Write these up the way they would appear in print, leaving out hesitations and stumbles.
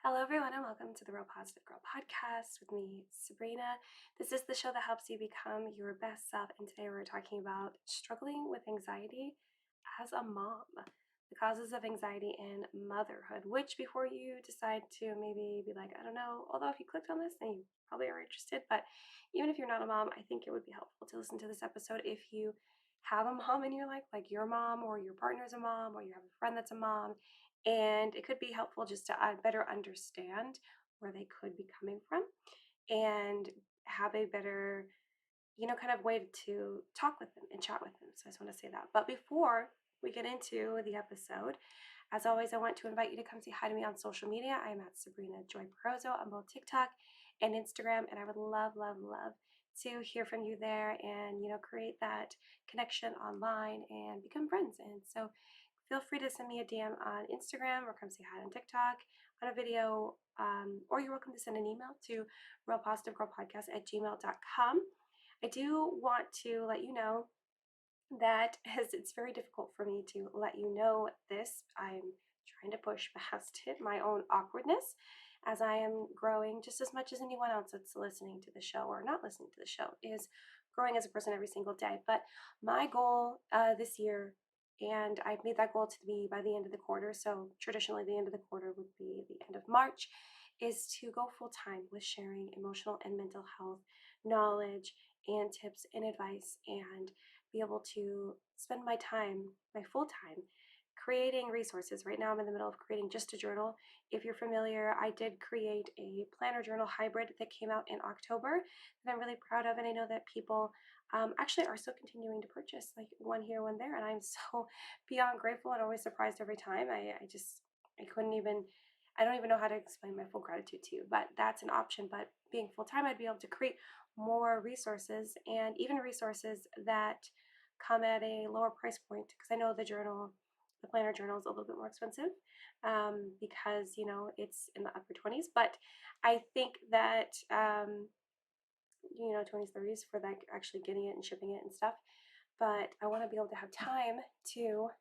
Hello, everyone, and welcome to the Real Positive Girl podcast with me, Sabrina. This is the show that helps you become your best self, and today we're talking about struggling with anxiety as a mom, the causes of anxiety in motherhood. Which, before you decide to maybe be like, I don't know, although if you clicked on this, then you probably are interested, but even if you're not a mom, I think it would be helpful to listen to this episode if you have a mom in your life, like your mom or your partner's a mom, or you have a friend that's a mom, and it could be helpful just to better understand where they could be coming from and have a better, kind of way to talk with them and chat with them. So I just want to say that. But before we get into the episode, as always, I want to invite you to come say hi to me on social media. I am at Sabrina Joy Perozo on both TikTok and Instagram, and I would love, love, love to hear from you there and, create that connection online and become friends. And so feel free to send me a DM on Instagram or come say hi on TikTok on a video, or you're welcome to send an email to realpositivegirlpodcast@gmail.com. I do want to let you know that as it's very difficult for me to let you know this, I'm trying to push past it, my own awkwardness, as I am growing just as much as anyone else that's listening to the show or not listening to the show is growing as a person every single day. But my goal this year, and I've made that goal to be by the end of the quarter, so traditionally the end of the quarter would be the end of March, is to go full time with sharing emotional and mental health knowledge and tips and advice, and be able to spend my time, my full time, creating resources. Right now, I'm in the middle of creating just a journal. If you're familiar, I did create a planner journal hybrid that came out in October that I'm really proud of. And I know that people actually are still continuing to purchase, like one here, one there. And I'm so beyond grateful and always surprised every time. I couldn't even, I don't even know how to explain my full gratitude to you, but that's an option. But being full time, I'd be able to create more resources, and even resources that come at a lower price point, because I know the planner journal is a little bit more expensive, because it's in the upper 20s. But I think that 20s, 30s for like actually getting it and shipping it and stuff. But I want to be able to have time to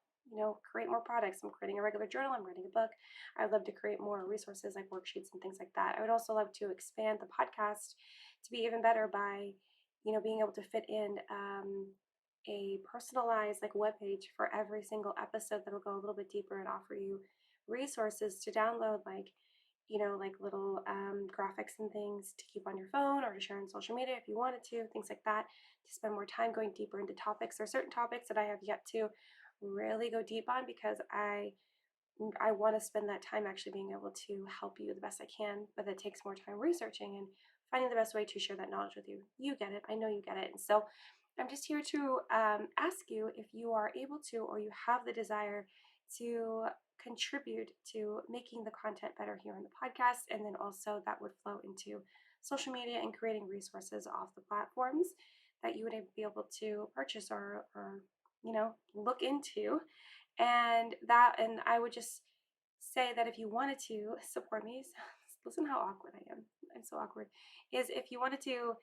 create more products. I'm creating a regular journal, I'm writing a book. I would love to create more resources like worksheets and things like that. I would also love to expand the podcast to be even better by being able to fit in a personalized like web page for every single episode that will go a little bit deeper and offer you resources to download, like like little graphics and things to keep on your phone or to share on social media if you wanted to, things like that, to spend more time going deeper into topics. There are certain topics that I have yet to really go deep on, because I want to spend that time actually being able to help you the best I can, but it takes more time researching and finding the best way to share that knowledge with you. You get it. I know you get it. And so I'm just here to ask you if you are able to, or you have the desire to contribute to making the content better here on the podcast. And then also that would flow into social media and creating resources off the platforms that you would be able to purchase or look into. And I would just say that if you wanted to support me, listen how awkward I am. I'm so awkward. Is if you wanted to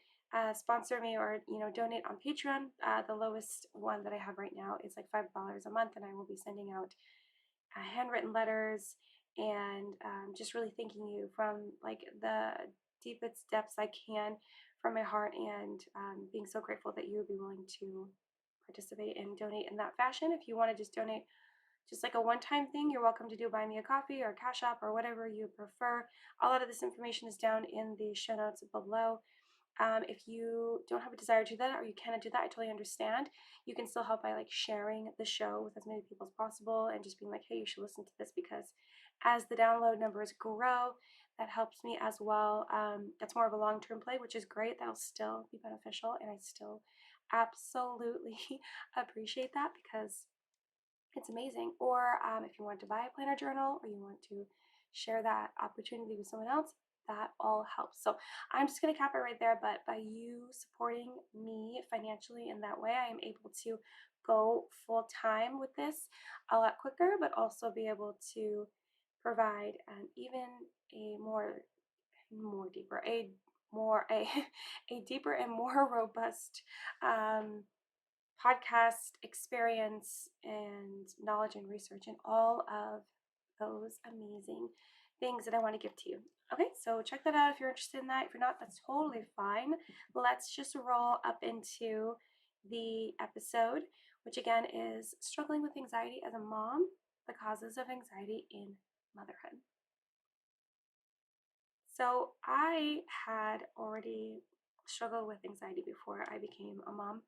sponsor me or donate on Patreon, the lowest one that I have right now is like $5 a month, and I will be sending out handwritten letters and just really thanking you from like the deepest depths I can from my heart, and being so grateful that you would be willing to participate and donate in that fashion. If you want to just donate just like a one-time thing, you're welcome to do buy me a coffee or Cash App or whatever you prefer. A lot of this information is down in the show notes below. If you don't have a desire to do that, or you cannot do that, I totally understand. You can still help by like sharing the show with as many people as possible and just being like, hey, you should listen to this, because as the download numbers grow, that helps me as well. That's more of a long-term play, which is great. That'll still be beneficial, and I still absolutely appreciate that, because it's amazing. Or if you want to buy a planner journal, or you want to share that opportunity with someone else, that all helps. So I'm just going to cap it right there. But by you supporting me financially in that way, I am able to go full time with this a lot quicker, but also be able to provide even a more deeper, a deeper and more robust podcast experience and knowledge and research and all of those amazing things that I want to give to you. Okay, so check that out if you're interested in that. If you're not, that's totally fine. Let's just roll up into the episode, which again is struggling with anxiety as a mom, the causes of anxiety in motherhood. So I had already struggled with anxiety before I became a mom.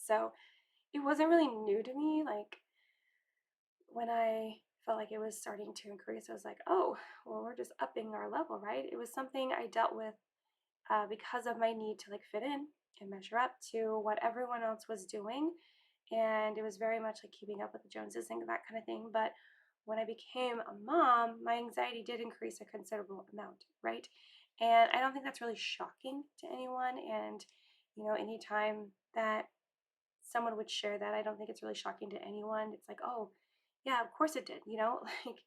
So it wasn't really new to me. Like when I felt like it was starting to increase, I was like, oh, well, we're just upping our level, right? It was something I dealt with because of my need to like fit in and measure up to what everyone else was doing. And it was very much like keeping up with the Joneses and that kind of thing. But when I became a mom, my anxiety did increase a considerable amount, right? And I don't think that's really shocking to anyone. And, anytime that someone would share that, I don't think it's really shocking to anyone. It's like, oh, yeah, of course it did, like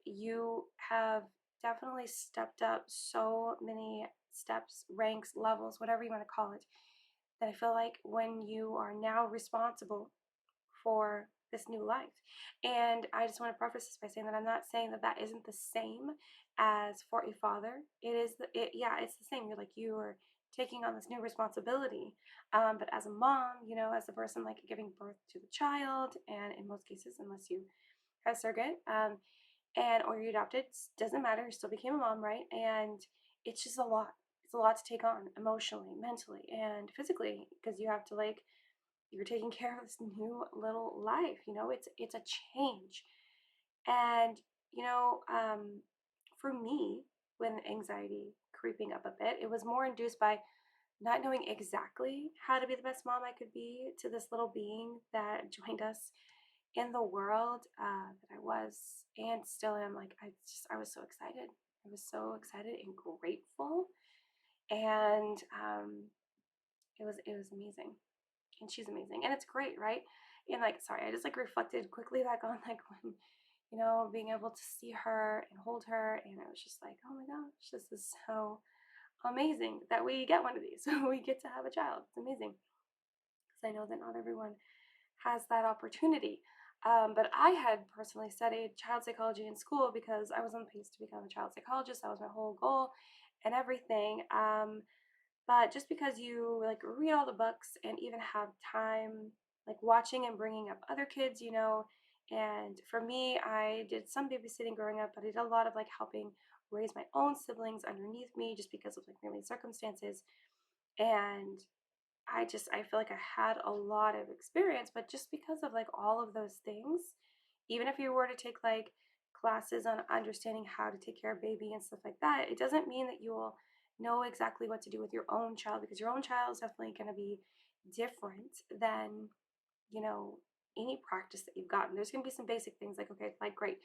you have definitely stepped up so many steps, ranks, levels, whatever you want to call it, that I feel like when you are now responsible for this new life. And I just want to preface this by saying that I'm not saying that that isn't the same as for a father. Yeah, it's the same. You are taking on this new responsibility. But as a mom, as the person like giving birth to the child, and in most cases, unless you have a surrogate, and or you adopted, doesn't matter. You still became a mom, right? And it's just a lot. It's a lot to take on emotionally, mentally, and physically because you have to like you're taking care of this new little life. It's a change, and you know, um, for me, when anxiety creeping up a bit, it was more induced by not knowing exactly how to be the best mom I could be to this little being that joined us in the world that I was and still am. Like I was so excited. I was so excited and grateful, and it was amazing. And she's amazing, and it's great, right? And like, sorry, I just like reflected quickly back on like when being able to see her and hold her, and I was just like, oh my gosh, this is so amazing that we get one of these. We get to have a child. It's amazing because I know that not everyone has that opportunity. But I had personally studied child psychology in school because I was on pace to become a child psychologist. That was my whole goal and everything. But just because you like read all the books and even have time like watching and bringing up other kids, and for me, I did some babysitting growing up, but I did a lot of like helping raise my own siblings underneath me just because of like family circumstances. And I feel like I had a lot of experience, but just because of like all of those things, even if you were to take like classes on understanding how to take care of baby and stuff like that, it doesn't mean that you will know exactly what to do with your own child because your own child is definitely going to be different than, you know, any practice that you've gotten. There's going to be some basic things like, okay, like great,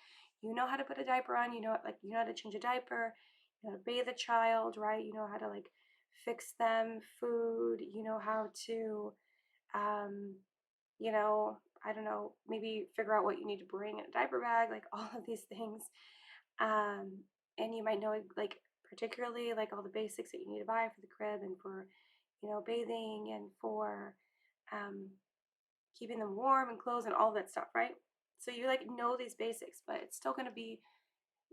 you know how to put a diaper on, you know how to change a diaper, you know how to bathe a child, right? You know how to like fix them food, you know how to, um, I don't know, maybe figure out what you need to bring in a diaper bag, like all of these things. Um, and you might know like particularly like all the basics that you need to buy for the crib and for, bathing and for um, keeping them warm and clothes and all that stuff, right? So you like know these basics, but it's still going to be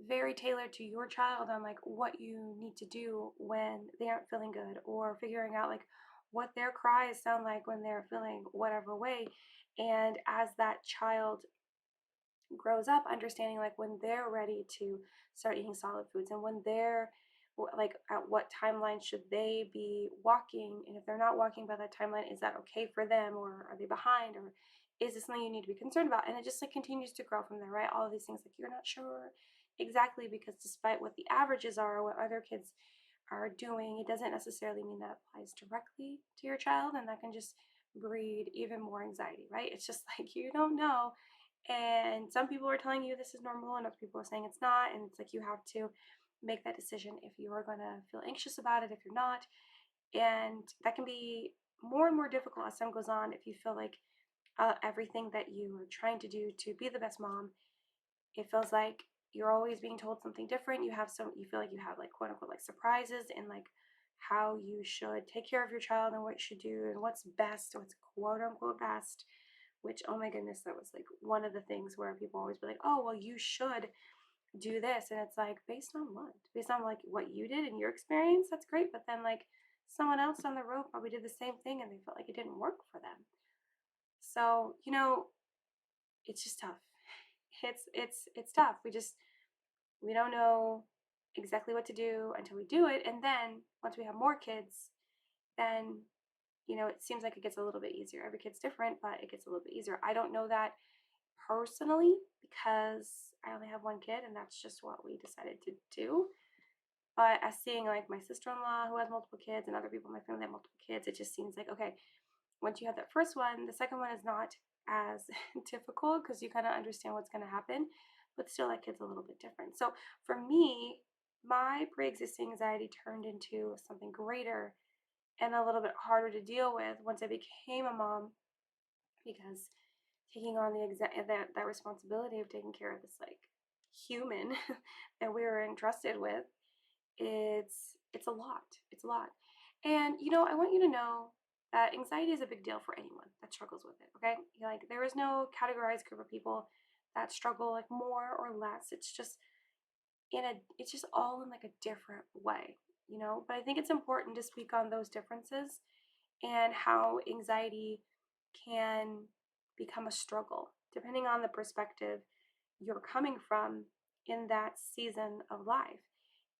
very tailored to your child on like what you need to do when they aren't feeling good or figuring out like what their cries sound like when they're feeling whatever way. And as that child grows up, understanding like when they're ready to start eating solid foods and when they're like at what timeline should they be walking, and if they're not walking by that timeline, is that okay for them or are they behind, or is this something you need to be concerned about? And it just like continues to grow from there, right? All of these things like you're not sure exactly because despite what the averages are or what other kids are doing, it doesn't necessarily mean that applies directly to your child, and that can just breed even more anxiety, right? It's just like you don't know, and some people are telling you this is normal and other people are saying it's not, and it's like you have to make that decision if you are going to feel anxious about it, if you're not. And that can be more and more difficult as time goes on if you feel like everything that you are trying to do to be the best mom, it feels like you're always being told something different. You feel like you have like quote unquote like surprises in like how you should take care of your child and what you should do and what's best, what's quote unquote best. Which, oh my goodness, that was like one of the things where people always be like, oh well, you should do this. And it's like, based on what? Based on like what you did and your experience, that's great. But then like someone else on the road probably did the same thing and they felt like it didn't work for them. So, it's just tough. It's tough. We don't know exactly what to do until we do it. And then once we have more kids, then it seems like it gets a little bit easier. Every kid's different, but it gets a little bit easier. I don't know that personally because I only have one kid and that's just what we decided to do. But as seeing like my sister-in-law who has multiple kids and other people in my family have multiple kids, it just seems like, okay, once you have that first one, the second one is not as difficult because you kind of understand what's going to happen, but still that kid's a little bit different. So for me, my pre-existing anxiety turned into something greater and a little bit harder to deal with once I became a mom because taking on that responsibility of taking care of this like human that we were entrusted with, it's a lot. It's a lot. And I want you to know that anxiety is a big deal for anyone that struggles with it. Okay, like there is no categorized group of people that struggle like more or less. It's just all in like a different way. But I think it's important to speak on those differences and how anxiety can become a struggle depending on the perspective you're coming from in that season of life.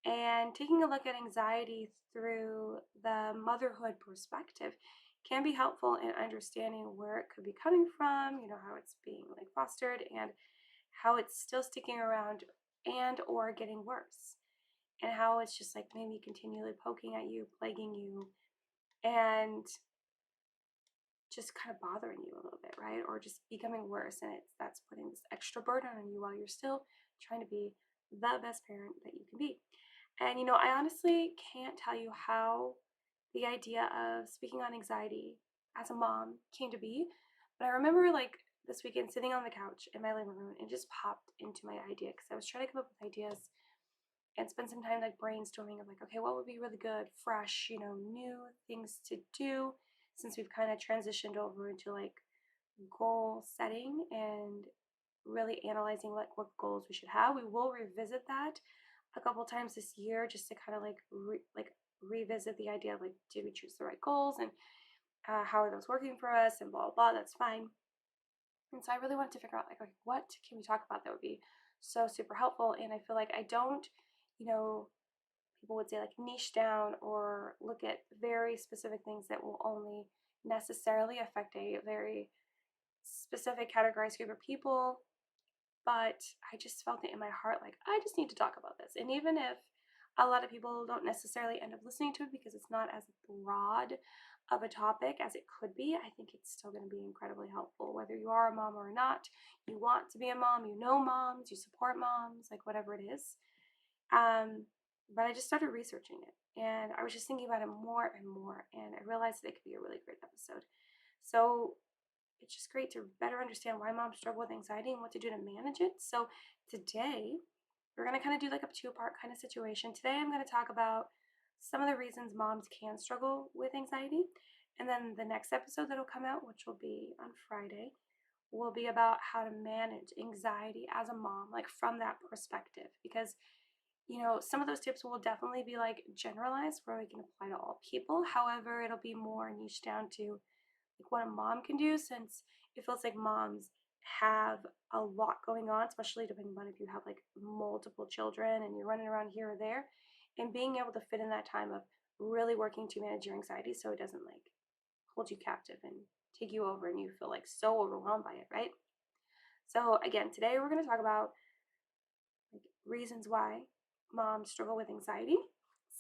And taking a look at anxiety through the motherhood perspective can be helpful in understanding where it could be coming from, how it's being like fostered and how it's still sticking around and or getting worse. And how it's just like maybe continually poking at you, plaguing you, and just kind of bothering you a little bit, right? Or just becoming worse. And that's putting this extra burden on you while you're still trying to be the best parent that you can be. And I honestly can't tell you how the idea of speaking on anxiety as a mom came to be. But I remember like this weekend sitting on the couch in my living room and it just popped into my idea because I was trying to come up with ideas and spend some time like brainstorming of like, okay, what would be really good, fresh, new things to do since we've kind of transitioned over into like goal setting and really analyzing like what goals we should have. We will revisit that a couple times this year just to kind of like revisit the idea of like, did we choose the right goals and how are those working for us and blah blah blah. That's fine. And so I really wanted to figure out like what can we talk about that would be so super helpful. And I feel like I don't, people would say like niche down or look at very specific things that will only necessarily affect a very specific categorized group of people. But I just felt it in my heart like I just need to talk about this. And even if a lot of people don't necessarily end up listening to it because it's not as broad of a topic as it could be, I think it's still going to be incredibly helpful. Whether you are a mom or not, you want to be a mom, you know moms, you support moms, like whatever it is. But I just started researching it and I was just thinking about it more and more. And I realized that it could be a really great episode. So it's just great to better understand why moms struggle with anxiety and what to do to manage it. So today, we're going to kind of do like a two-part kind of situation. Today, I'm going to talk about some of the reasons moms can struggle with anxiety. And then the next episode that'll come out, which will be on Friday, will be about how to manage anxiety as a mom, like from that perspective. Because, some of those tips will definitely be like generalized where we can apply to all people. However, it'll be more niche down to like what a mom can do since it feels like moms have a lot going on, especially depending on if you have like multiple children and you're running around here or there, and being able to fit in that time of really working to manage your anxiety so it doesn't like hold you captive and take you over and you feel like so overwhelmed by it, right? So again, today we're going to talk about like reasons why moms struggle with anxiety.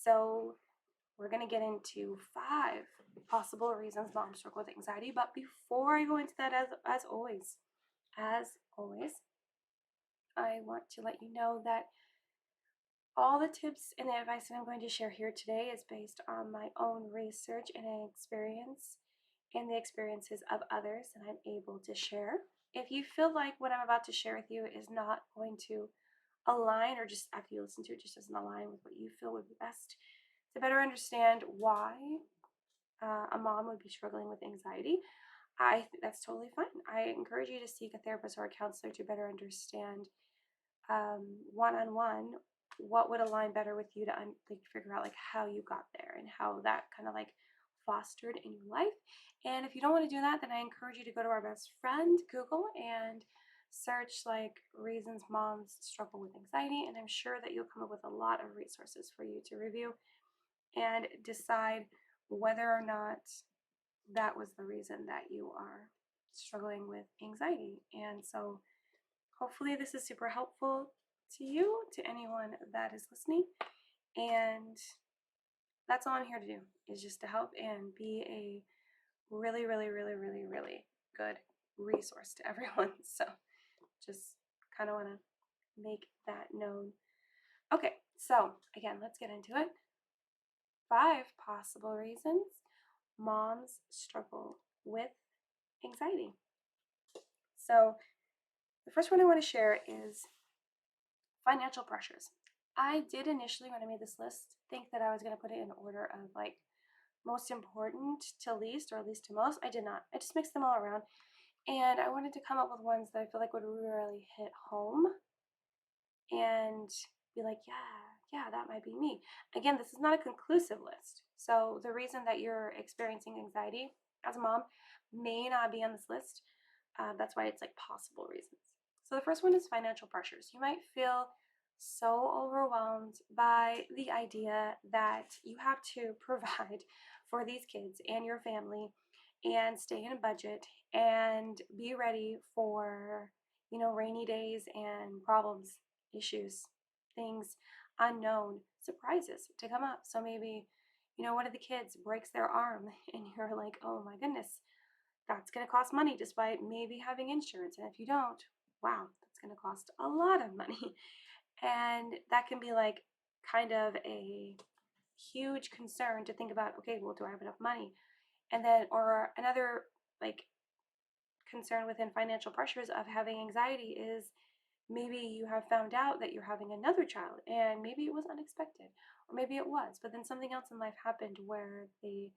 So we're going to get into 5 possible reasons moms struggle with anxiety. But before I go into that, as always, I want to let you know that all the tips and the advice that I'm going to share here today is based on my own research and experience and the experiences of others that I'm able to share. If you feel like what I'm about to share with you is not going to align, or just after you listen to it, just doesn't align with what you feel would be best to better understand why a mom would be struggling with anxiety, I think that's totally fine. I encourage you to seek a therapist or a counselor to better understand one-on-one, what would align better with you to like figure out like how you got there and how that kind of like fostered in your life. And if you don't want to do that, then I encourage you to go to our best friend Google and search like reasons moms struggle with anxiety, and I'm sure that you'll come up with a lot of resources for you to review and decide whether or not that was the reason that you are struggling with anxiety. And so hopefully this is super helpful to you, to anyone that is listening. And that's all I'm here to do, is just to help and be a really, really, really, really, really good resource to everyone. So just kind of want to make that known. Okay, so again, let's get into it. 5 possible reasons moms struggle with anxiety. So the first one I want to share is financial pressures. I did initially, when I made this list, think that I was going to put it in order of like most important to least, or least to most. I did not. I just mixed them all around. And I wanted to come up with ones that I feel like would really hit home and be like, yeah, that might be me. Again, this is not a conclusive list. So the reason that you're experiencing anxiety as a mom may not be on this list. That's why it's like possible reasons. So the first one is financial pressures. You might feel so overwhelmed by the idea that you have to provide for these kids and your family and stay in a budget and be ready for, rainy days and problems, issues, things, unknown surprises to come up. So maybe, one of the kids breaks their arm and you're like, oh my goodness, that's going to cost money despite maybe having insurance. And if you don't, wow, that's going to cost a lot of money. And that can be like kind of a huge concern to think about, okay, well, do I have enough money? And then, or another like concern within financial pressures of having anxiety is maybe you have found out that you're having another child and maybe it was unexpected, or maybe it was, but then something else in life happened where the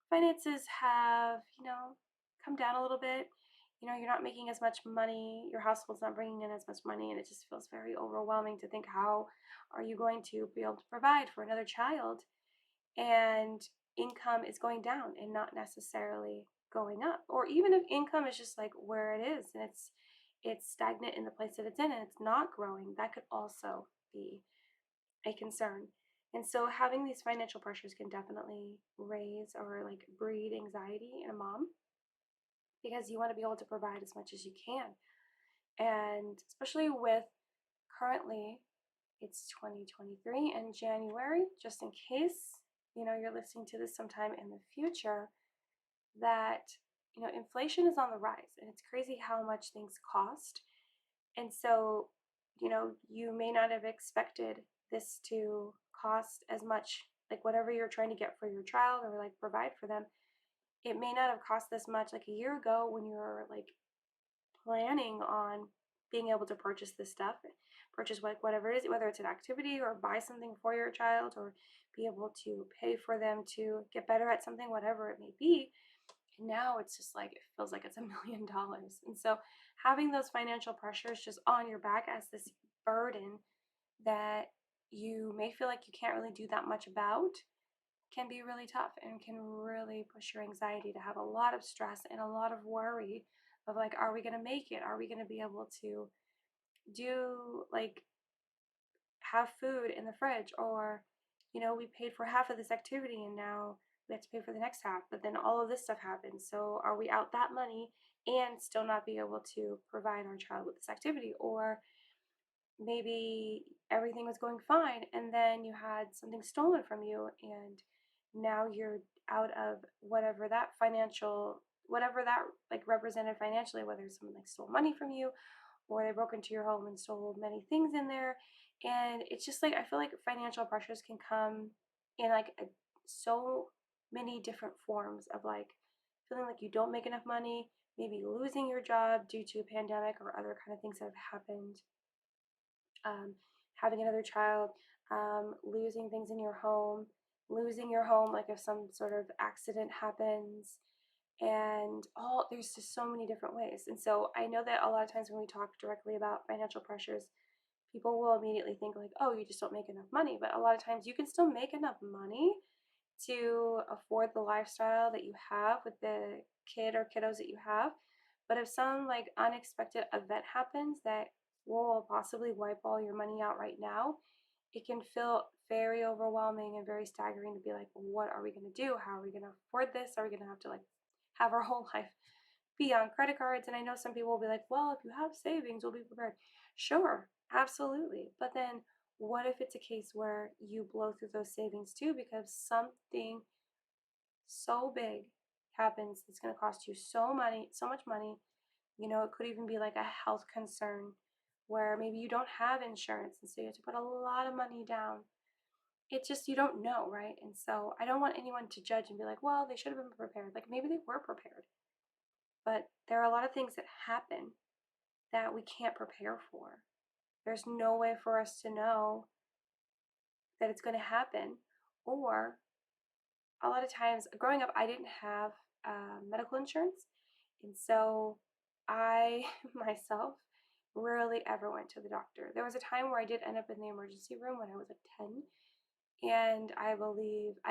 finances have, come down a little bit. You're not making as much money, your household's not bringing in as much money, and it just feels very overwhelming to think, how are you going to be able to provide for another child? And income is going down and not necessarily going up. Or even if income is just like where it is and it's stagnant in the place that it's in and it's not growing, that could also be a concern. And so having these financial pressures can definitely raise or like breed anxiety in a mom, because you want to be able to provide as much as you can. And especially with currently, it's 2023 in January, just in case, you're listening to this sometime in the future, that, inflation is on the rise and it's crazy how much things cost. And so, you may not have expected this to cost as much, like whatever you're trying to get for your child or like provide for them. It may not have cost this much like a year ago when you were like planning on being able to purchase this stuff, purchase whatever it is, whether it's an activity or buy something for your child or be able to pay for them to get better at something, whatever it may be. And now it's just like, it feels like it's $1 million. And so having those financial pressures just on your back as this burden that you may feel like you can't really do that much about can be really tough and can really push your anxiety to have a lot of stress and a lot of worry of like, are we going to make it? Are we going to be able to do like have food in the fridge? Or, we paid for half of this activity and now we have to pay for the next half, but then all of this stuff happens. So are we out that money and still not be able to provide our child with this activity? Or maybe everything was going fine and then you had something stolen from you and now you're out of whatever that like represented financially, whether someone like stole money from you or they broke into your home and stole many things in there. And it's just like, I feel like financial pressures can come in like so many different forms of like feeling like you don't make enough money, maybe losing your job due to a pandemic or other kind of things that have happened, having another child, losing things in your home, losing your home, like if some sort of accident happens, and there's just so many different ways. And so I know that a lot of times when we talk directly about financial pressures, people will immediately think like, oh, you just don't make enough money. But a lot of times you can still make enough money to afford the lifestyle that you have with the kid or kiddos that you have. But if some like unexpected event happens that will possibly wipe all your money out right now, it can feel very overwhelming and very staggering to be like, what are we going to do? How are we going to afford this? Are we going to have to like have our whole life be on credit cards? And I know some people will be like, well, if you have savings, we'll be prepared. Sure, absolutely. But then what if it's a case where you blow through those savings too because something so big happens that's going to cost you so much money. It could even be like a health concern where maybe you don't have insurance and so you have to put a lot of money down. It's just you don't know, right? And so I don't want anyone to judge and be like, well, they should have been prepared. Like maybe they were prepared, but there are a lot of things that happen that we can't prepare for. There's no way for us to know that it's going to happen. Or a lot of times growing up, I didn't have medical insurance. And so I myself rarely ever went to the doctor. There was a time where I did end up in the emergency room when I was like 10. And I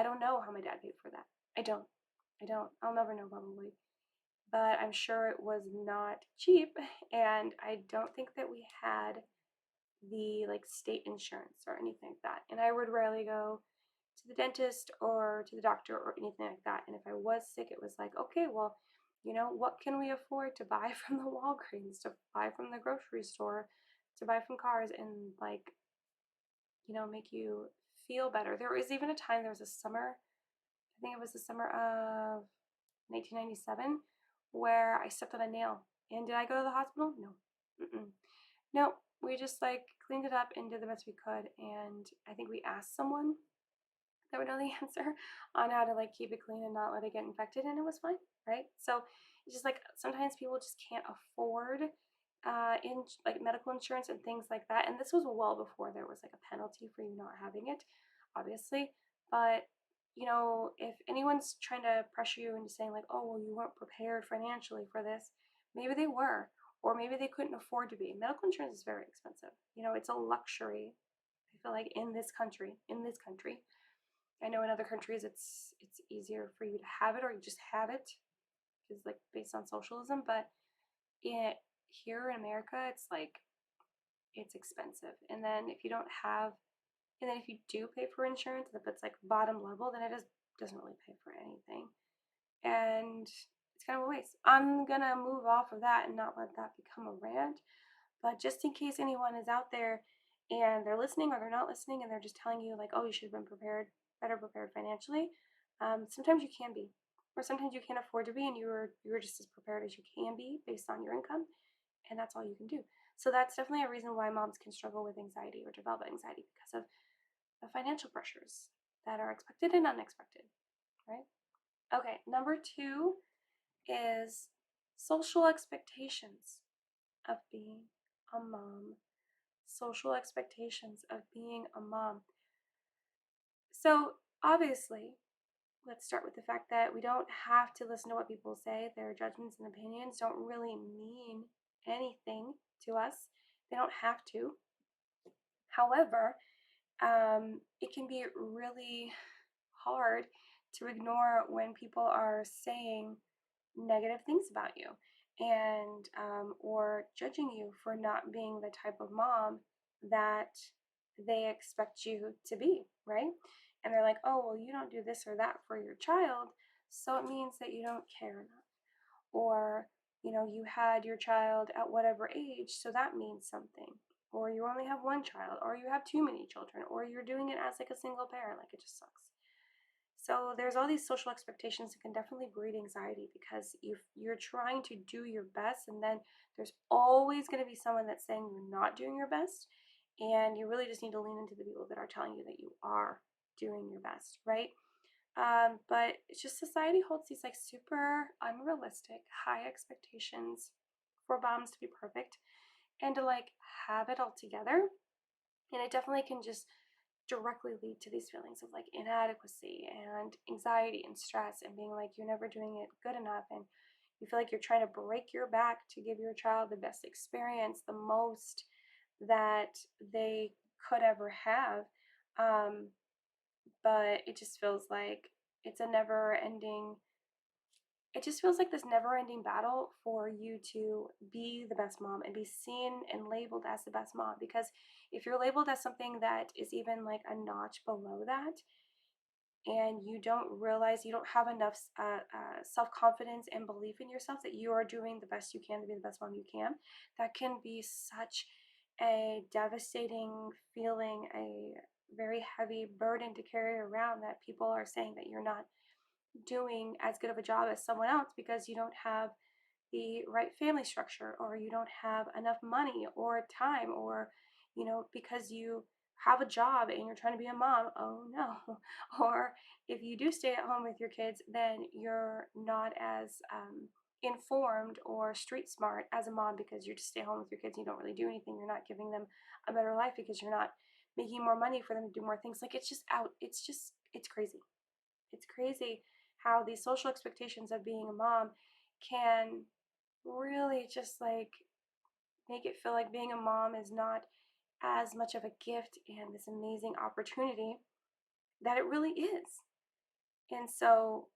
don't know how my dad paid for that. I don't. I'll never know probably. But I'm sure it was not cheap. And I don't think that we had the like state insurance or anything like that. And I would rarely go to the dentist or to the doctor or anything like that. And if I was sick, it was like, okay, well, what can we afford to buy from the Walgreens, to buy from the grocery store, to buy from cars and like, make you feel better. There was even a time, there was a summer, I think it was the summer of 1997, where I stepped on a nail. And did I go to the hospital? No. Mm-mm. No, we just like cleaned it up and did the best we could. And I think we asked someone that would know the answer on how to like keep it clean and not let it get infected, and it was fine, right? So it's just like sometimes people just can't afford in like medical insurance and things like that. And this was well before there was like a penalty for you not having it, obviously. But if anyone's trying to pressure you into saying like, oh well, you weren't prepared financially for this, maybe they were, or maybe they couldn't afford to be. Medical insurance is very expensive. It's a luxury. I feel like in this country, I know in other countries it's easier for you to have it or you just have it because like based on socialism, but here in America it's like it's expensive. And then if you do pay for insurance, if it's like bottom level, then it doesn't really pay for anything. And it's kind of a waste. I'm gonna move off of that and not let that become a rant. But just in case anyone is out there and they're listening or they're not listening and they're just telling you like, oh, you should have been prepared, better prepared financially. Sometimes you can be, or sometimes you can't afford to be, and you were just as prepared as you can be based on your income, and that's all you can do. So that's definitely a reason why moms can struggle with anxiety or develop anxiety because of the financial pressures that are expected and unexpected, right? Okay, number 2 is social expectations of being a mom. Social expectations of being a mom. So, obviously, let's start with the fact that we don't have to listen to what people say. Their judgments and opinions don't really mean anything to us. They don't have to. However, it can be really hard to ignore when people are saying negative things about you and or judging you for not being the type of mom that they expect you to be, right? And they're like, oh well, you don't do this or that for your child, so it means that you don't care enough. Or you had your child at whatever age, so that means something. Or you only have one child, or you have too many children, or you're doing it as like a single parent, like it just sucks. So there's all these social expectations that can definitely breed anxiety because you're trying to do your best, and then there's always going to be someone that's saying you're not doing your best, and you really just need to lean into the people that are telling you that you are doing your best, right? But it's just society holds these like super unrealistic high expectations for moms to be perfect and to like have it all together, and it definitely can just directly lead to these feelings of like inadequacy and anxiety and stress and being like you're never doing it good enough, and you feel like you're trying to break your back to give your child the best experience, the most that they could ever have. Um, but it just feels like it's a never ending it just feels like this never ending battle for you to be the best mom and be seen and labeled as the best mom. Because if you're labeled as something that is even like a notch below that, and you don't realize you don't have enough self confidence and belief in yourself that you are doing the best you can to be the best mom you can, that can be such a devastating feeling, a very heavy burden to carry around, that people are saying that you're not doing as good of a job as someone else because you don't have the right family structure, or you don't have enough money or time, or because you have a job and you're trying to be a mom, oh no. Or if you do stay at home with your kids, then you're not as informed or street smart as a mom because you just stay home with your kids and you don't really do anything. You're not giving them a better life because you're not making more money for them to do more things. Like, it's crazy. It's crazy how these social expectations of being a mom can really just like make it feel like being a mom is not as much of a gift and this amazing opportunity that it really is. And so,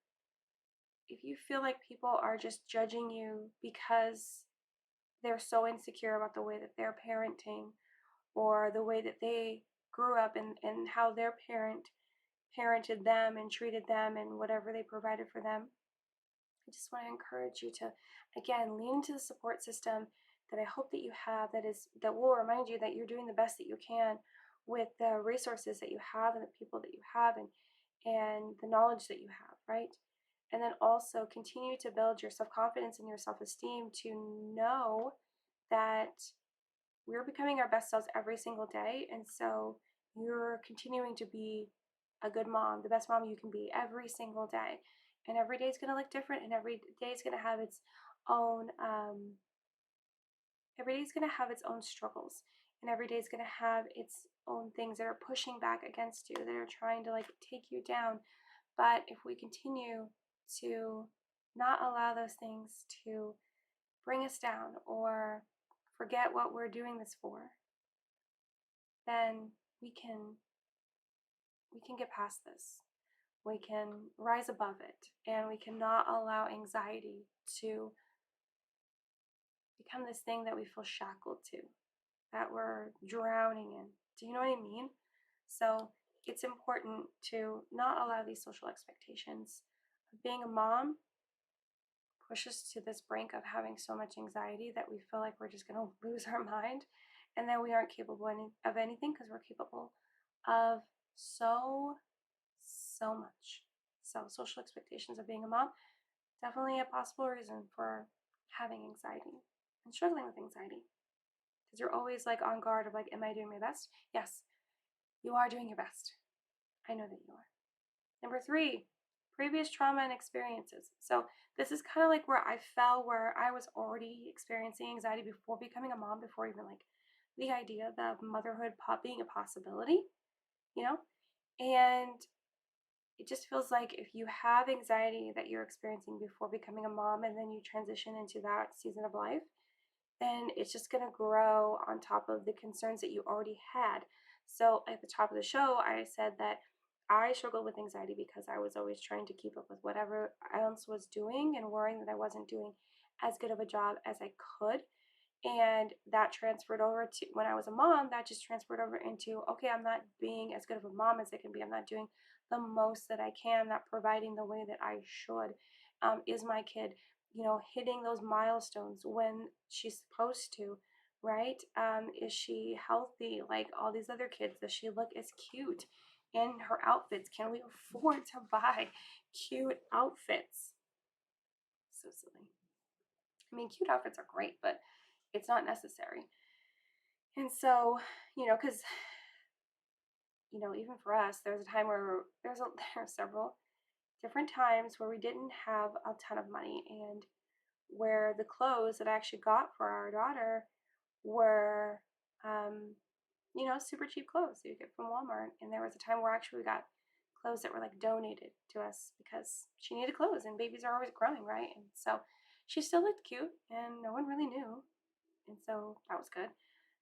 if you feel like people are just judging you because they're so insecure about the way that they're parenting, or the way that they grew up, and how their parented them and treated them and whatever they provided for them, I just want to encourage you to, again, lean into the support system that I hope that you have, that will remind you that you're doing the best that you can with the resources that you have and the people that you have, and the knowledge that you have, right? And then also continue to build your self-confidence and your self-esteem to know that we're becoming our best selves every single day. And so you're continuing to be a good mom, the best mom you can be every single day. And every day is going to look different, and every day is going to have its own, every day is going to have its own struggles. And every day is going to have its own things that are pushing back against you, that are trying to like take you down. But if we continue to not allow those things to bring us down or forget what we're doing this for, then we can we can get past this. We can rise above it, and we cannot allow anxiety to become this thing that we feel shackled to, that we're drowning in. Do you know what I mean? So it's important to not allow these social expectations of being a mom push us to this brink of having so much anxiety that we feel like we're just going to lose our mind, and that we aren't capable of anything, because we're capable of so much. So social expectations of being a mom, definitely a possible reason for having anxiety and struggling with anxiety, because you're always like on guard of like, am I doing my best? Yes, you are doing your best. I know that you are. Number 3, previous trauma and experiences. So this is kind of like where I fell, where I was already experiencing anxiety before becoming a mom, before even like the idea of motherhood being a possibility, you know? And it just feels like if you have anxiety that you're experiencing before becoming a mom, and then you transition into that season of life, then it's just going to grow on top of the concerns that you already had. So at the top of the show, I said that I struggled with anxiety because I was always trying to keep up with whatever else was doing, and worrying that I wasn't doing as good of a job as I could. And that transferred over to when I was a mom, that just transferred over into, okay, I'm not being as good of a mom as I can be. I'm not doing the most that I can. I'm not providing the way that I should. Is my kid, hitting those milestones when she's supposed to, right? Is she healthy like all these other kids? Does she look as cute in her outfits? Can we afford to buy cute outfits? So silly. I mean, cute outfits are great, but it's not necessary. And so, because, even for us, there's a time where there are several different times where we didn't have a ton of money, and where the clothes that I actually got for our daughter were, super cheap clothes that you get from Walmart. And there was a time where actually we got clothes that were like donated to us because she needed clothes, and babies are always growing, right? And so she still looked cute, and no one really knew. And so that was good.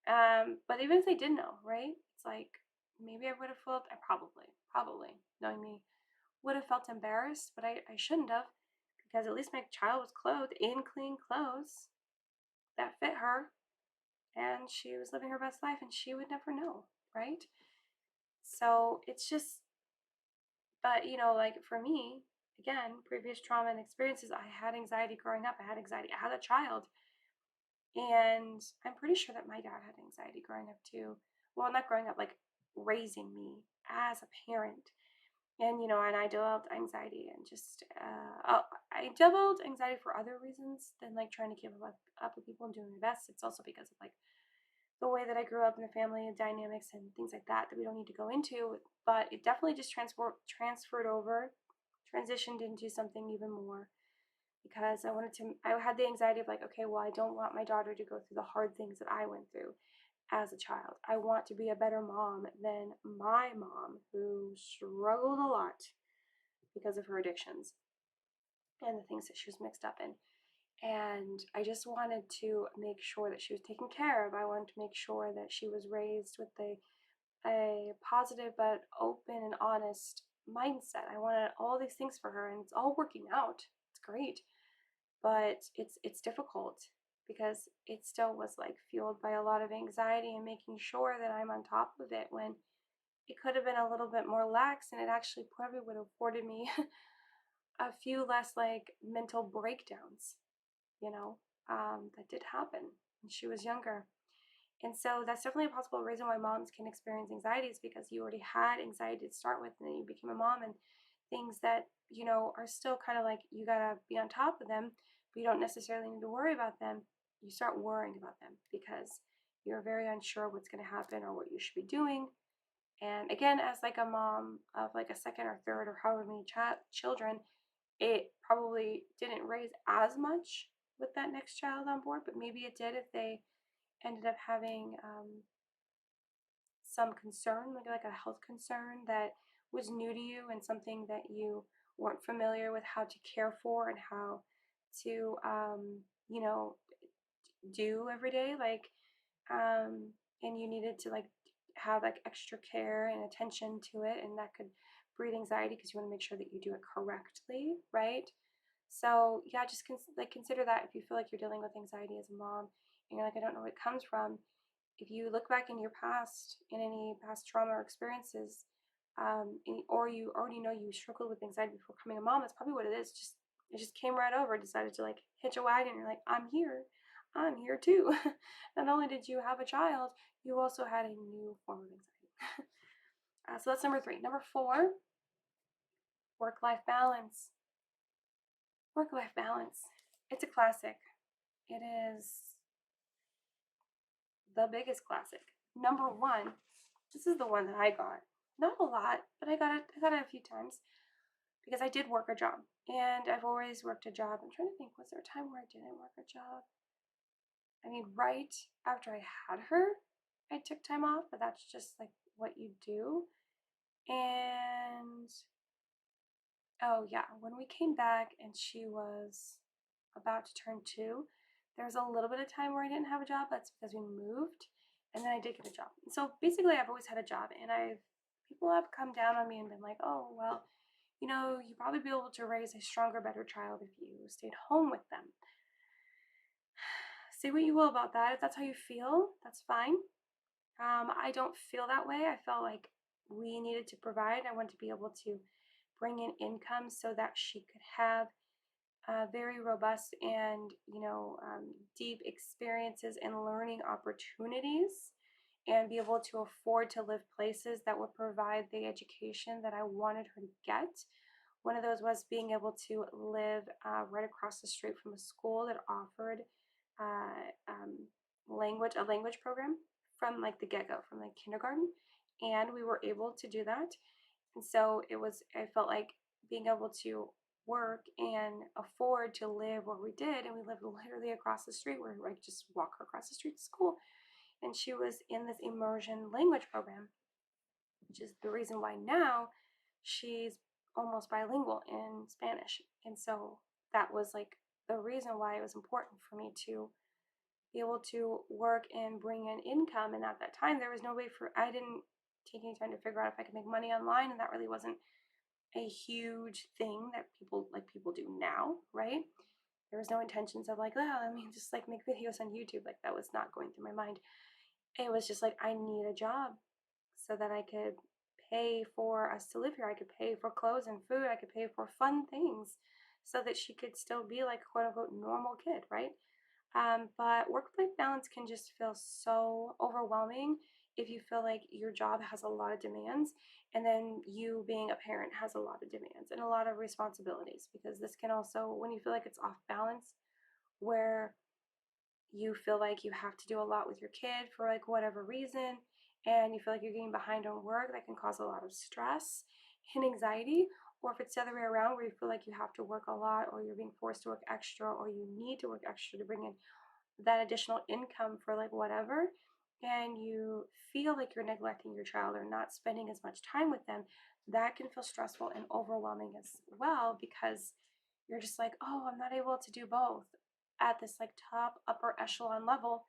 But even if they did know, right? It's like maybe I would have felt, I probably, knowing me, would have felt embarrassed, but I shouldn't have, because at least my child was clothed in clean clothes that fit her, and she was living her best life, and she would never know, right? So it's just, but like for me, again, previous trauma and experiences, I had anxiety growing up. I had anxiety as a child. And I'm pretty sure that my dad had anxiety growing up too. Well, not growing up, like raising me as a parent. And, and I developed anxiety and just, I developed anxiety for other reasons than like trying to keep up with people and doing my best. It's also because of like the way that I grew up in the family and dynamics and things like that that we don't need to go into. But it definitely just transferred over, transitioned into something even more, because I had the anxiety of like, okay, well, I don't want my daughter to go through the hard things that I went through as a child. I want to be a better mom than my mom, who struggled a lot because of her addictions and the things that she was mixed up in. And I just wanted to make sure that she was taken care of. I wanted to make sure that she was raised with a positive but open and honest mindset. I wanted all these things for her, and it's all working out. It's great, but it's difficult because it still was like fueled by a lot of anxiety and making sure that I'm on top of it, when it could have been a little bit more lax, and it actually probably would have afforded me a few less like mental breakdowns, you know, that did happen when she was younger. And so that's definitely a possible reason why moms can experience anxiety, is because you already had anxiety to start with, and then you became a mom, and things that, are still kind of like you gotta be on top of them, but you don't necessarily need to worry about them. You start worrying about them because you're very unsure what's going to happen or what you should be doing. And again, as like a mom of like a second or third or however many children, it probably didn't raise as much with that next child on board, but maybe it did if they ended up having some concern, maybe like a health concern that was new to you and something that you weren't familiar with how to care for and how to, do every day. Like, and you needed to like have like extra care and attention to it, and that could breed anxiety because you want to make sure that you do it correctly, right? So yeah, just like consider that if you feel like you're dealing with anxiety as a mom and you're like, I don't know where it comes from. If you look back in your past, in any past trauma or experiences, or you already know you struggled with anxiety before becoming a mom, that's probably what it is. Just it just came right over, decided to like hitch a wagon. You're like, I'm here too. Not only did you have a child, you also had a new form of anxiety. So that's number 3. Number 4, work-life balance. Work-life balance. It's a classic. It is the biggest classic. Number 1, this is the one that I got. Not a lot, but I got it. I got it a few times because I did work a job, and I've always worked a job. I'm trying to think, was there a time where I didn't work a job? I mean, right after I had her, I took time off, but that's just like what you do. And oh yeah, when we came back and she was about to turn 2, there was a little bit of time where I didn't have a job. That's because we moved, and then I did get a job. So basically, I've always had a job, and people have come down on me and been like, "Oh, well, you probably be able to raise a stronger, better child if you stayed home with them." Say what you will about that. If that's how you feel, that's fine. I don't feel that way. I felt like we needed to provide. I wanted to be able to bring in income so that she could have very robust and deep experiences and learning opportunities, and be able to afford to live places that would provide the education that I wanted her to get. One of those was being able to live right across the street from a school that offered a language program from like the get-go, from like kindergarten, and we were able to do that. And so I felt like being able to work and afford to live where we did, and we lived literally across the street, where I could just walk her across the street to school. And she was in this immersion language program, which is the reason why now she's almost bilingual in Spanish. And so that was like the reason why it was important for me to be able to work and bring in income. And at that time, there was no way for, I didn't take any time to figure out if I could make money online. And that really wasn't a huge thing that people do now, right? There was no intentions of like, oh, I mean, just like make videos on YouTube. Like that was not going through my mind. It was just like, I need a job so that I could pay for us to live here. I could pay for clothes and food. I could pay for fun things so that she could still be like a quote unquote normal kid, right? But work-life balance can just feel so overwhelming if you feel like your job has a lot of demands and then you being a parent has a lot of demands and a lot of responsibilities, because this can also, when you feel like it's off balance, where you feel like you have to do a lot with your kid for like whatever reason, and you feel like you're getting behind on work, that can cause a lot of stress and anxiety. Or if it's the other way around, where you feel like you have to work a lot, or you're being forced to work extra, or you need to work extra to bring in that additional income for like whatever, and you feel like you're neglecting your child or not spending as much time with them, that can feel stressful and overwhelming as well, because you're just like, oh, I'm not able to do both at this like top upper echelon level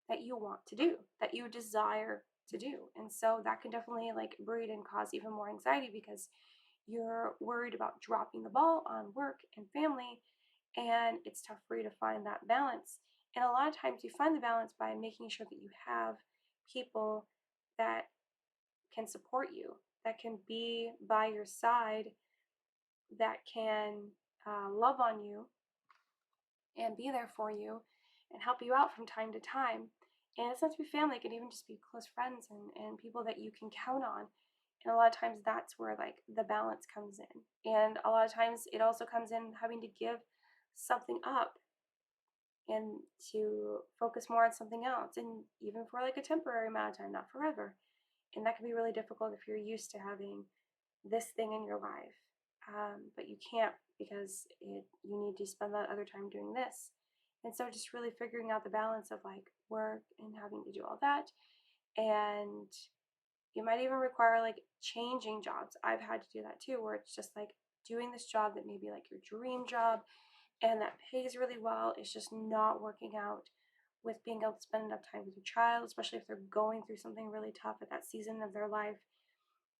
that you want to do, that you desire to do. And so that can definitely like breed and cause even more anxiety, because you're worried about dropping the ball on work and family, and it's tough for you to find that balance. And a lot of times you find the balance by making sure that you have people that can support you, that can be by your side, that can love on you and be there for you and help you out from time to time. And it's not to be family, it can even just be close friends and people that you can count on. And a lot of times that's where like the balance comes in. And a lot of times it also comes in having to give something up and to focus more on something else, and even for like a temporary amount of time, not forever. And that can be really difficult if you're used to having this thing in your life, but you can't, because you need to spend that other time doing this. And so just really figuring out the balance of like work and having to do all that. And it might even require like changing jobs. I've had to do that too, where it's just like doing this job that may be like your dream job and that pays really well. It's just not working out with being able to spend enough time with your child, especially if they're going through something really tough at that season of their life.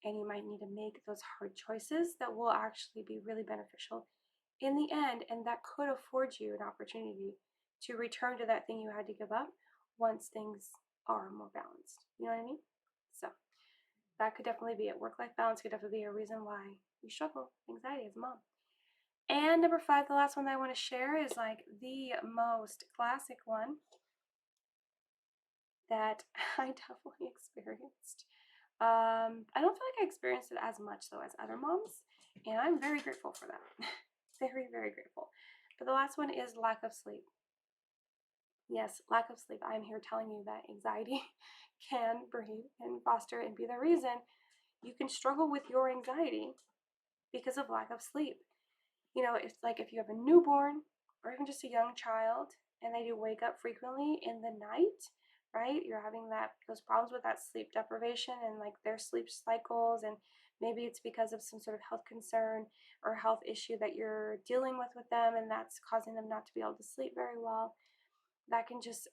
And you might need to make those hard choices that will actually be really beneficial in the end, and that could afford you an opportunity to return to that thing you had to give up once things are more balanced. You know what I mean? So that could definitely be it. Work-life balance could definitely be a reason why you struggle with anxiety as a mom. And number 5, the last one that I want to share, is like the most classic one that I definitely experienced. I don't feel like I experienced it as much though as other moms, and I'm very grateful for that. Very, very grateful. But the last one is lack of sleep. Yes, lack of sleep. I'm here telling you that anxiety can breed and foster and be the reason you can struggle with your anxiety because of lack of sleep. You know, it's like if you have a newborn or even just a young child and they do wake up frequently in the night, right? You're having those problems with that sleep deprivation and like their sleep cycles, and maybe it's because of some sort of health concern or health issue that you're dealing with them, and that's causing them not to be able to sleep very well. That can just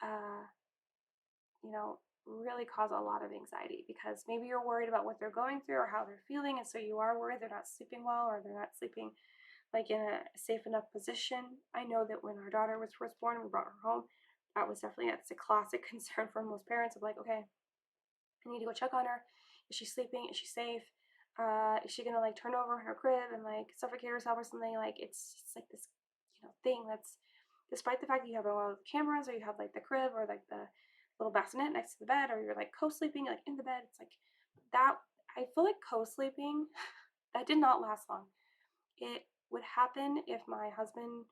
really cause a lot of anxiety, because maybe you're worried about what they're going through or how they're feeling, and so you are worried they're not sleeping well, or they're not sleeping like in a safe enough position. I know that when our daughter was first born, we brought her home. That's a classic concern for most parents of like, okay, I need to go check on her. Is she sleeping? Is she safe? Is she gonna like turn over in her crib and like suffocate herself or something? Like it's like this, thing that's, despite the fact that you have a lot of cameras, or you have like the crib or like the little bassinet next to the bed, or you're like co-sleeping like in the bed. It's like that. I feel like co-sleeping that did not last long. It would happen if my husband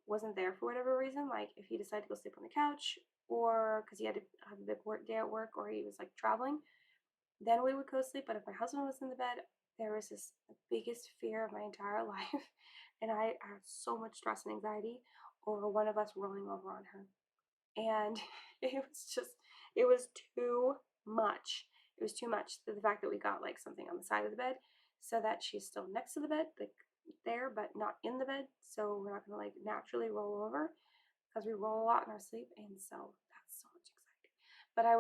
wasn't there for whatever reason, like if he decided to go sleep on the couch, or because he had to have a big work day at work, or he was like traveling, then we would go sleep. But if my husband was in the bed, there was this the biggest fear of my entire life, and I had so much stress and anxiety over one of us rolling over on her, and it was too much. It was too much. The fact that we got like something on the side of the bed so that she's still next to the bed, like there, but not in the bed, so we're not gonna like naturally roll over. because we roll a lot in our sleep, and so that's so much anxiety. But I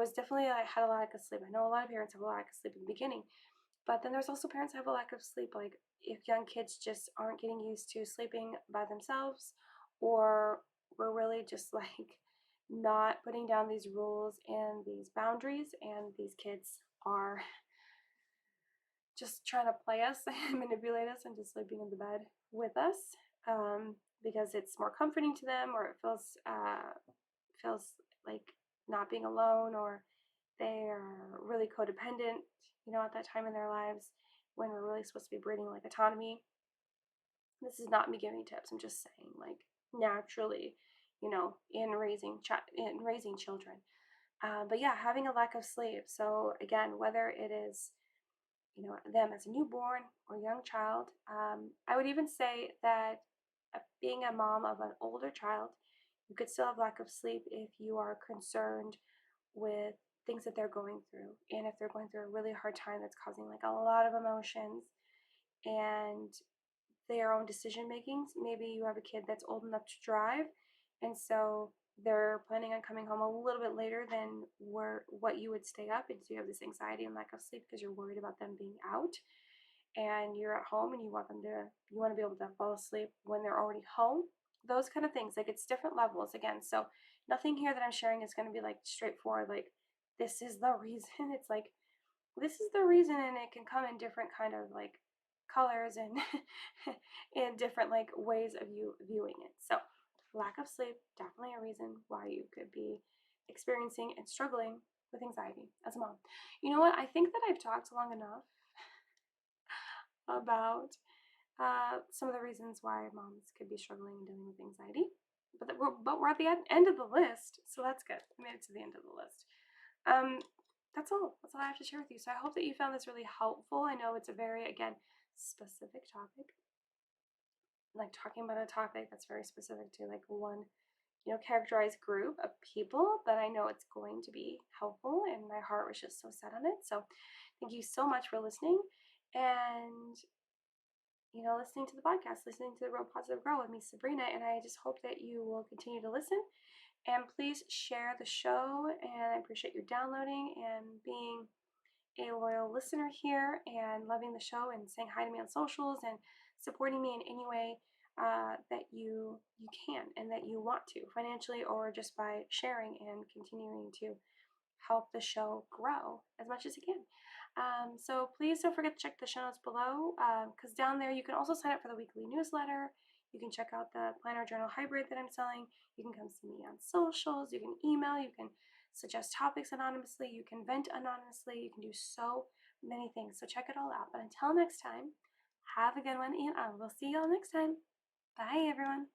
had a lack of sleep. I know a lot of parents have a lack of sleep in the beginning, but then there's also parents that have a lack of sleep. Like if young kids just aren't getting used to sleeping by themselves, or we're really just like not putting down these rules and these boundaries, and these kids are just trying to play us and manipulate us into sleeping in the bed with us, because it's more comforting to them, or it feels like not being alone, or they are really codependent, at that time in their lives when we're really supposed to be breeding like autonomy. This is not me giving tips. I'm just saying, like, naturally, in raising children. But yeah, having a lack of sleep. So again, whether it is them as a newborn or young child, I would even say that being a mom of an older child, you could still have lack of sleep if you are concerned with things that they're going through, and if they're going through a really hard time that's causing like a lot of emotions and their own decision makings. Maybe you have a kid that's old enough to drive, and so they're planning on coming home a little bit later than what you would stay up, and so you have this anxiety and lack of sleep because you're worried about them being out, and you're at home and you want to be able to fall asleep when they're already home. Those kind of things, like, it's different levels again. So nothing here that I'm sharing is going to be like straightforward, like this is the reason. It's like this is the reason, and it can come in different kind of like colors and in different like ways of you viewing it. So lack of sleep, definitely a reason why you could be experiencing and struggling with anxiety as a mom. You know what, I think that I've talked long enough about some of the reasons why moms could be struggling and dealing with anxiety, but we're at the end of the list, so that's good. We made it to the end of the list. um, that's all. That's all I have to share with you. So I hope that you found this really helpful. I know it's a very, again, specific topic. Like talking about a topic that's very specific to like one, characterized group of people, but I know it's going to be helpful, and my heart was just so set on it. So thank you so much for listening, and listening to the podcast, listening to the Real Positive Girl with me, Sabrina. And I just hope that you will continue to listen, and please share the show. And I appreciate you downloading and being a loyal listener here, and loving the show, and saying hi to me on socials, and supporting me in any way that you can, and that you want to, financially or just by sharing and continuing to help the show grow as much as it can. So please don't forget to check the show notes below, because down there you can also sign up for the weekly newsletter. You can check out the planner journal hybrid that I'm selling. You can come see me on socials. You can email. You can suggest topics anonymously. You can vent anonymously. You can do so many things. So check it all out. But until next time, have a good one, and I will see you all next time. Bye, everyone.